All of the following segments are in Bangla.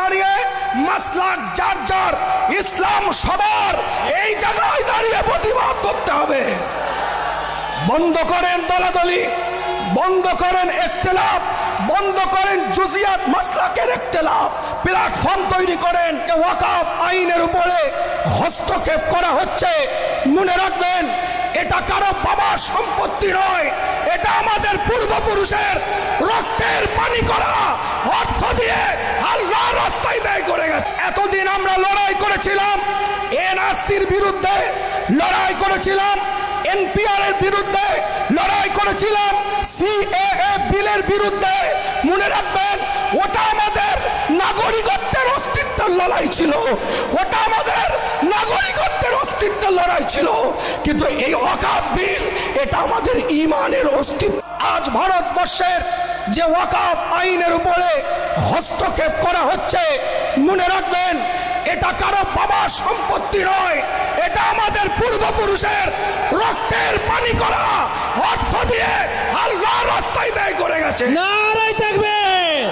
দাঁড়িয়ে মাসলাক যার যার, ইসলাম সবার, এই জায়গায় দাঁড়িয়ে প্রতিবাদ করতে হবে। বন্ধ করেন দলাদলি, বন্ধ করেন ইখতিলাফ, বন্ধ করেন জুজিয়াত মাসলাকের ইখতিলাফ। প্ল্যাটফর্ম তৈরি করেন। ওয়াকফ আইনের উপরে হস্তক্ষেপ করা হচ্ছে। মনে রাখবেন, এটা কারো বাবার সম্পত্তি নয়, এটা আমাদের পূর্বপুরুষের রক্তের পানি করা অর্থ দিয়ে আল্লাহর রাস্তায় ব্যয় করে গেছে। এতদিন আমরা লড়াই করেছিলাম এনআরসির বিরুদ্ধে, লড়াই করেছিলাম এনপিআর এর বিরুদ্ধে, লড়াই করেছিলাম সিএএ বিলের বিরুদ্ধে। মনে রাখবেন, ওটা আমাদের নাগরিকত্বের অস্তিত্বের লড়াই ছিল, ওটা আমাদের নাগরিকত্বের অস্তিত্বের লড়াই ছিল। কিন্তু এই ওয়াকফ বিল, এটা আমাদের ঈমানের অস্তিত্ব। আজ ভারতবর্ষের যে ওয়াকফ আইনের উপরে হস্তক্ষেপ করা হচ্ছে, মনে রাখবেন, এটা কারো বাবার সম্পত্তি নয়, এটা আমাদের পূর্বপুরুষের রক্তের পানি করা অর্থ দিয়ে আল্লাহর রাস্তায় ব্যয় করে গেছে। নারায়ে তাকবীর,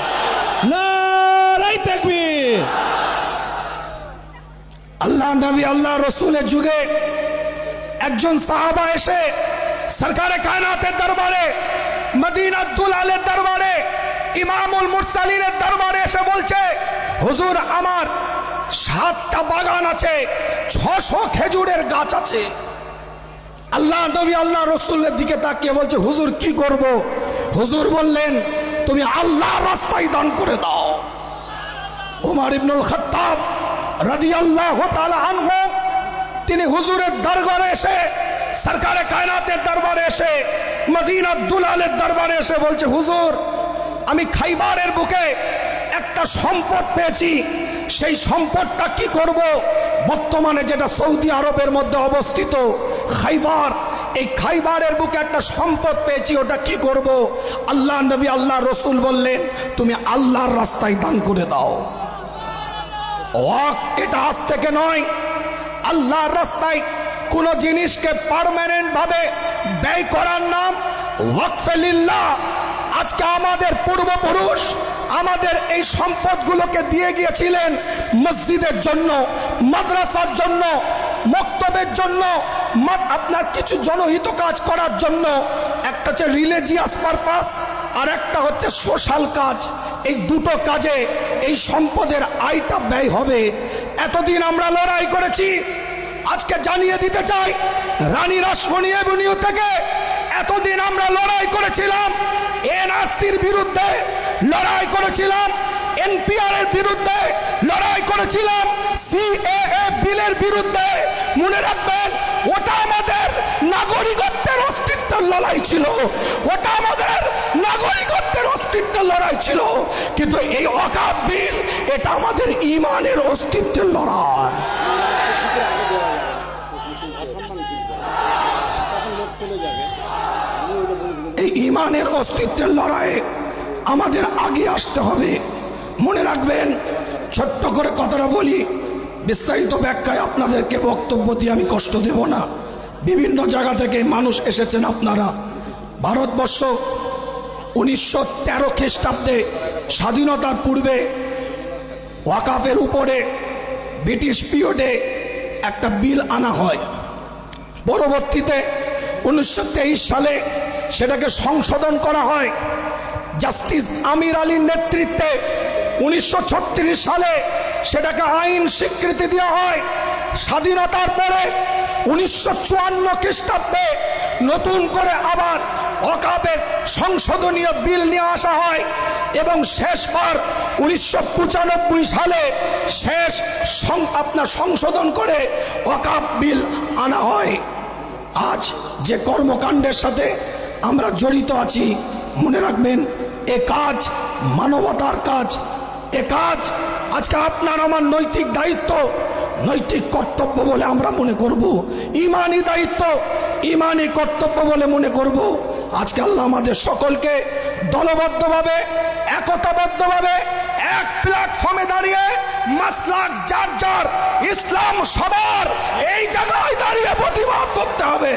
নারায়ে তাকবীর। আল্লাহ নবী আল্লাহ রসুলের যুগে একজন সাহাবা এসে সরকারে কায়নাতের দরবারে, মদিনাতুল আলের দরবারে, ইমামুল মুরসালিনের দরবারে এসে বলছে, হুজুর আমার 7টা বাগান আছে, 600 খেজুরের গাছ আছে। আল্লাহ নবী আল্লাহ রসুলের দিকে তাকিয়ে বলছে, হুজুর কি করব? হুজুর বললেন, তুমি আল্লাহর রাস্তায় দান করে দাও। ওমর ইবনুল খাত্তাব রাদিয়াল্লাহু তাআলা আনহু, তিনি হুজুরের দরবারে এসে, সরকারে কায়নাতের দরবারে এসে, মদিনাতুল আলের দরবারে এসে বলছে, হুজুর আমি খাইবারের বুকে একটা সম্পদ পেয়েছি, সেই সম্পদটা কি করব? বর্তমানে যেটা সৌদি আরবের মধ্যে অবস্থিত খাইবার, এই খাইবারের বুকে একটা সম্পদ পেয়েছি, ওটা কি করব? আল্লাহ নবী আল্লাহ রসুল বললেন, তুমি আল্লাহর রাস্তায় দান করে দাও। ওয়াকফ এটা আজ থেকে নয়, আল্লাহর রাস্তায় কোন জিনিসকে পার্মানেন্ট ভাবে ব্যয় করার নাম ওয়াকফে লিল্লাহ। আজকে আমাদের পূর্বপুরুষ আমাদের এই সম্পদগুলোকে দিয়ে গিয়েছিলেন মসজিদের জন্য, মাদ্রাসার জন্য, মক্তবের জন্য, আপনার কিছু জনহিত কাজ করার জন্য। একটা হচ্ছে রিলিজিয়াস পারপাস, আর একটা হচ্ছে সোশ্যাল কাজ। এই দুটো কাজে এই সম্পদের আয়টা ব্যয় হবে। এতদিন আমরা লড়াই করেছি, আজকে জানিয়ে দিতে চাই, রানী রাসমণি এভিনিউ থেকে এতদিন আমরা লড়াই করেছিলাম এনআরসির বিরুদ্ধে, লড়াই করেছিলাম এনপিআর এর বিরুদ্ধে, লড়াই করেছিলাম সিএএ বিলের বিরুদ্ধে। মনে রাখবেন, ওটা আমাদের নাগরিকত্বের অস্তিত্বের লড়াই ছিল, ওটা আমাদের নাগরিকত্বের অস্তিত্বের লড়াই ছিল। কিন্তু এই ওয়াকফ বিল, এটা আমাদের ঈমানের অস্তিত্বের লড়াই। এই ঈমানের অস্তিত্বের লড়াইয়ে আমাদের আগে আসতে হবে। মনে রাখবেন, ছোট্ট করে কথাটা বলি, বিস্তারিত ব্যাখ্যায় আপনাদেরকে বক্তব্য দিয়ে আমি কষ্ট দেব না। বিভিন্ন জায়গা থেকে মানুষ এসেছেন আপনারা। ভারতবর্ষ 1913 খ্রিস্টাব্দে স্বাধীনতার পূর্বে ওয়াকফের উপরে ব্রিটিশ পিরিয়ডে একটা বিল আনা হয়। পরবর্তীতে 1923 সালে সেটাকে সংশোধন করা হয়। জাস্টিস আমির আলীর নেতৃত্বে 1936 সালে সেটাকে আইন স্বীকৃতি দেওয়া হয়। স্বাধীনতার পরে 1954 খ্রিস্টাব্দে নতুন করে আবার ওয়াকফের সংশোধনীয় বিল নিয়ে আসা হয় এবং শেষবার 1995 সালে শেষ আপনার সংশোধন করে ওয়াকফ বিল আনা হয়। আজ যে কর্মকাণ্ডের সাথে আমরা জড়িত আছি, মনে রাখবেন, এ কাজ মানবতার কাজ। এ কাজ আজকে আপনার আমার নৈতিক দায়িত্ব, নৈতিক কর্তব্য বলে আমরা মনে করব, ঈমানি দায়িত্ব, ঈমানি কর্তব্য বলে মনে করব। আজকে আল্লাহ আমাদের সকলকে দলবদ্ধভাবে, একতাবদ্ধভাবে এক প্ল্যাটফর্মে দাঁড়িয়ে মাসলাক যার যার, ইসলাম সবার, এই জায়গায় দাঁড়িয়ে প্রতিবাদ করতে হবে।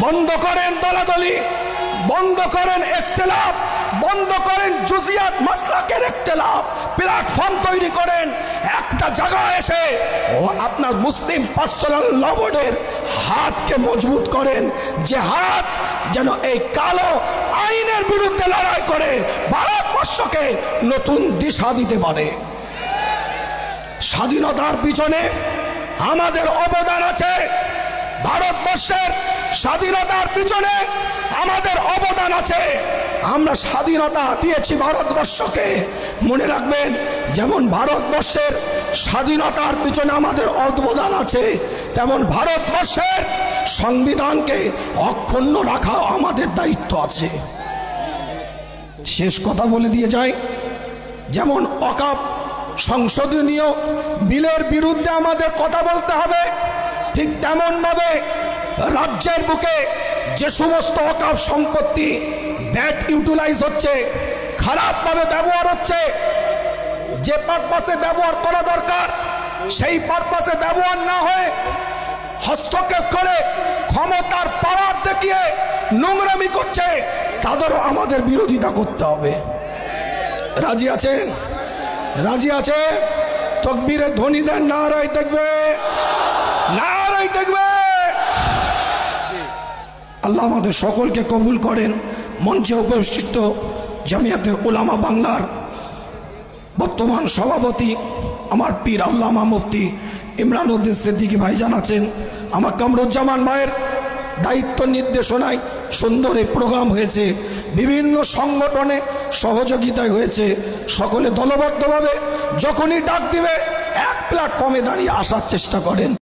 বন্ধ করেন দলাদলি, বন্ধ করেন ইখতিলাফ, বন্ধ করেন জুজিয়াত মাসলাকের ইখতিলাফ, প্ল্যাটফর্ম তৈরি করেন, একটা জায়গায় এসে ও আপনার মুসলিম পার্সোনাল ল বোর্ডের হাতকে মজবুত করেন, যে হাত যেন এই কালো আইনের বিরুদ্ধে লড়াই করে ভারতবর্ষকে নতুন দিশা দিতে পারে। স্বাধীনতার পিছনে আমাদের অবদান আছে, ভারতবর্ষের স্বাধীনতার পিছনে আমাদের অবদান আছে। আমরা স্বাধীনতা দিয়েছি ভারতবর্ষকে, মনে রাখবেন, যেমন ভারতবর্ষের স্বাধীনতার পিছনে আমাদের অবদান আছে, তেমন ভারতবর্ষের সংবিধানকে অক্ষুণ্ণ রাখা আমাদের দায়িত্ব আছে। শেষ কথা বলে দিয়ে যাই, যেমন অকাপ সংশোধনীয় বিলের বিরুদ্ধে আমাদের কথা বলতে হবে, ঠিক তেমন ভাবে রাজ্যের বুকে যে সমস্ত অকাপ সম্পত্তি ব্যাড ইউটিলাইজ হচ্ছে, খারাপভাবে ব্যবহার হচ্ছে, যে পারপাসে ব্যবহার করা দরকার সেই পারপাসে ব্যবহার না হয়ে হস্তক্ষেপ করে ক্ষমতার পাওয়ার দেখিয়ে নোংরামি করছে, তাদেরও আমাদের বিরোধিতা করতে হবে। রাজি আছেন? রাজি আছে? তকবীরে ধ্বনি দেন, নারায়ে তাকবীর, নারায়ে তাকবীর। আল্লাহ আমাদের সকলকে কবুল করেন। মঞ্চে উপস্থিত জামিয়াতে উলামা বাংলার বর্তমান সভাপতি আমার পীর আল্লামা মুফতি ইমরান উদ্দিন সিদ্দিকী ভাইজান আছেন, আমার কামরুজ্জামান ভাইয়ের দায়িত্ব নির্দেশনায় সুন্দর এই প্রোগ্রাম হয়েছে, বিভিন্ন সংগঠনে সহযোগিতায় হয়েছে। সকলে দলবদ্ধভাবে যখনই ডাক দিবে এক প্ল্যাটফর্মে দাঁড়িয়ে আসার চেষ্টা করেন।